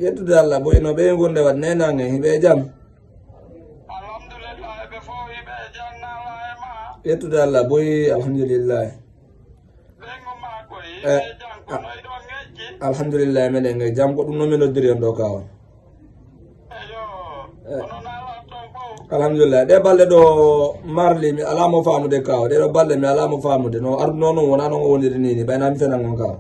yettude Allah boy no ɓe gonde wat nenange hiɓe jam alhamdulillah ɓe fo hiɓe jannala e ma yettude Allah boy alhamdulillah ɓengo ma koy hiɓe jan kono iɗo ŋejji alhamdulillah meɗen ge jam ko ɗum noon min noddiri on ɗo kawa eyo kono nala ton fo alhamdulillah ɗe balɗe ɗo marli mi alamo famude kawa ɗeɗo balɗe mi alamo famude no arduno noon wona noon o wondiri nini ɓaynami fenan on kawa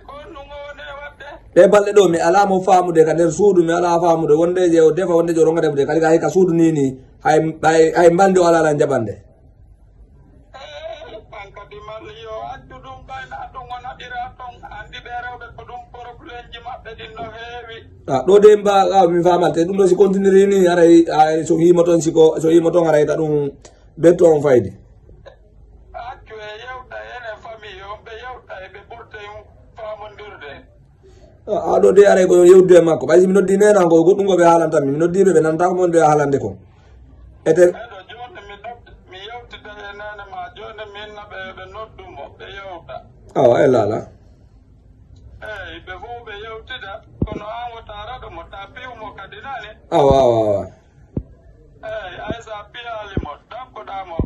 ko nungo wone wadde ɗe balɗe ɗo mi alamo famude ka nder suudu mi ala famude wondeje o defa wondeje o ronga defude kadi ka hay ka suudu nini hay mbandi o ala ala jaɓande an kadi malli yo accu ɗum ɓayna ɗum o naɗira ton andi ɓe rewɓe ko ɗum probléme ji maɓɓe ɗin no heewi ɗo de mba mi famalte ɗum ɗo si continue ni aray so yima toon so yima toon arayta ɗum betto on fayde accu e yewta ene famille on ɓe yewta e ɓe ɓurte famondirde aɗo de aray ko yewdude makko ɓaysi mi noddi nenanko goɗɗum ko ɓe haalantanmi mi noddiɓe ɓe nanta ko mon ɓe haalande ko ete eɗo joni mi yewtida e nene ma joni minna ɓe noddumo ɓe yewta awa e lala eyi ɓe fof ɓe yewtida kono an wotara ɗo mo ta piwmo kadi nani awa eyi ay sa piyalimo dakkoɗamo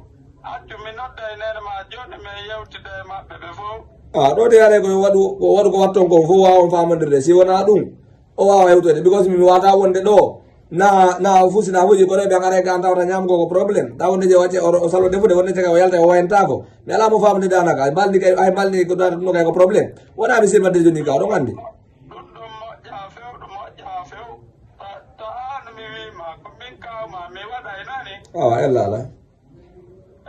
accu mi nodda e nene ma joni min yewtida e maɓɓe ɓe fof ɗo de aray ko waɗu ko watton kon fof wawon famodirde si wona ɗum o wawa hewtode because mi wata wonde ɗo na fusina fuji kono ɓe aray gan tawta ñamgo ko probléme ta wonde je wacce o salo defude wonde tega o yalta o wayantako mi alamo famde danaka ay mbalni ko ɗum kay ko probléme wona mi sirmade joni ka ɗon andi ɗum moƴƴa few to an mi wima ko min kawma mi waɗa e nani awa ellala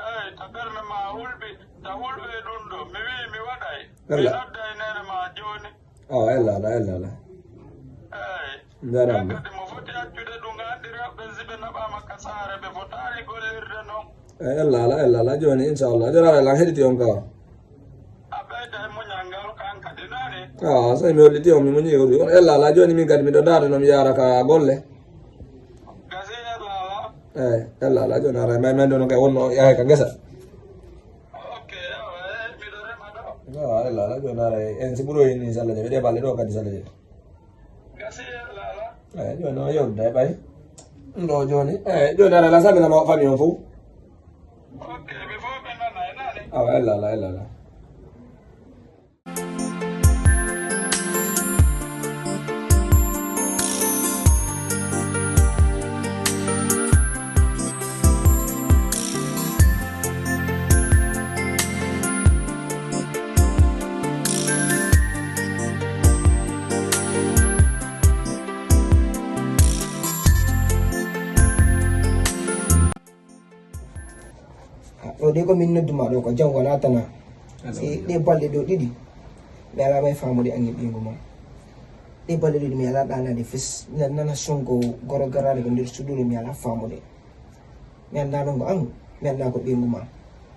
eyi to ɓerme ma hulɓi ta hulɓe ɗum ɗo mi wi mi waɗay mi nodda e nene ma joni awa ellala eyi jarama kadi mo foti accude ɗum andi rewɓe siɓe naɓama ka saare ɓe fotani gollirde noon ellala joni inchallah jarama lan heɗiti on kawa a ɓeyda e muñal ngal kan kadi nani so mi holliti on mi muñi on ellala joni min kadi miɗo daade nomi yara ka golle gasi elala eyi ellala joni ara may men ɗo kay wonno yahay ka guesa ok awa eyi miɗo rema ɗo ellala joni ara en si ɓuuroyi ni sallah je ɓeɗe balɗe ɗo kadi sallah je gasi elala eyi joni o yewdude ɓay ɗo joni eyi joni ara la salminama famille on fof ok ɓe fof ɓe nana e nani awa ellala ɗo de ko min nodduma ɗo ko jam wona tana si ɗe balɗe ɗo ɗiɗi mi alamay famude ange ɓingu ma ɗe balɗe ɗiɗi mi ala ɗanade fes miɗa nana sonko goro garade ko nder suɗuɗo mi ala famude mi anda ɗon ko an mi anda ko ɓingu ma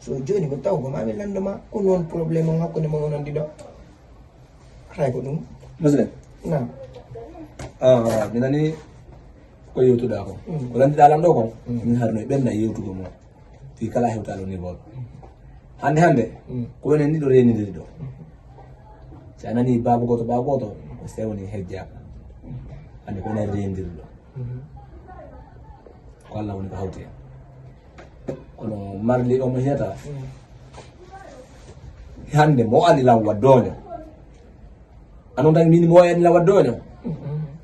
so joni ko taw ko mami landoma ko noon probléme on hakkude ma wonandi ɗo hay ko ɗum muslim nam mi nani ko yewtuɗa ko ko landiɗa lam ɗo kon min harno e ɓenna yewtugo mo fi kala hewtalo niveau hande ko woni ni ɗo renidiri ɗo si a nani baba goto ko sewni hejjaka hande ko woni renidiri ɗo ko Allah woni ko hawti hen kono marli omo hiyata hande mo andi law waddoño anon tan min mo andi law waddoño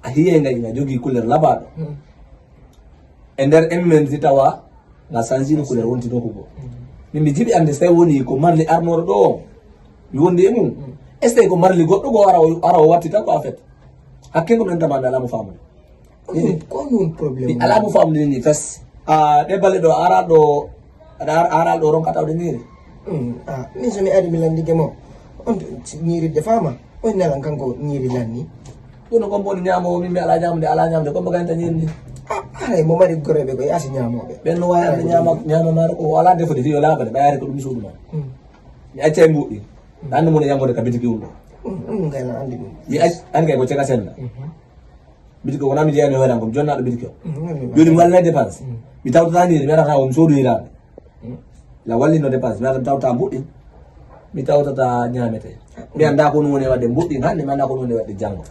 a hiye ngay nga jogi couleur labaɗo e nder emmen si tawa nga sansino couleur wonti ɗo ko min mi jiɗi ande so tawi woni ko marli arnore ɗo o mi wondi e mum est ce que ko marli goɗɗo go ara o wattita ko a fait hakkengo ɗen tama mi alamo famude ko noon probléme mi alamo famude ni fes ɗe balle ɗo aral ɗo ronkatawde ñiri min somi ari mi landike mo on ñiri defama on nalan kanko ñiri lanni ɗum no kombo ñamowo min mi ala ñamude kombo ganta ñiri ndi aray mo mari goreɓe ko yaasi ñamoɓe ɓen no wawi arde ñama maro ko ala defude fi o laabade ɓayari ko ɗum suudu ma mi acca e mbuɗɗi ande mone yanggode ka bitiki ɗum ɗo gayna andi ɗum mi andi kay ko ceka senna bitiki wona mi jeyani hoyran kom jonnaɗo bitiki o joni mi wallina dépense mi tawtatani mi arata mi soodu hirade la wallino dépense mi arata mi tawta mbuɗɗi mi tawtata ñamete mi anda ko ɗum woni wadde mbuɗɗi hande mi anda ko ɗum woni wadde janggo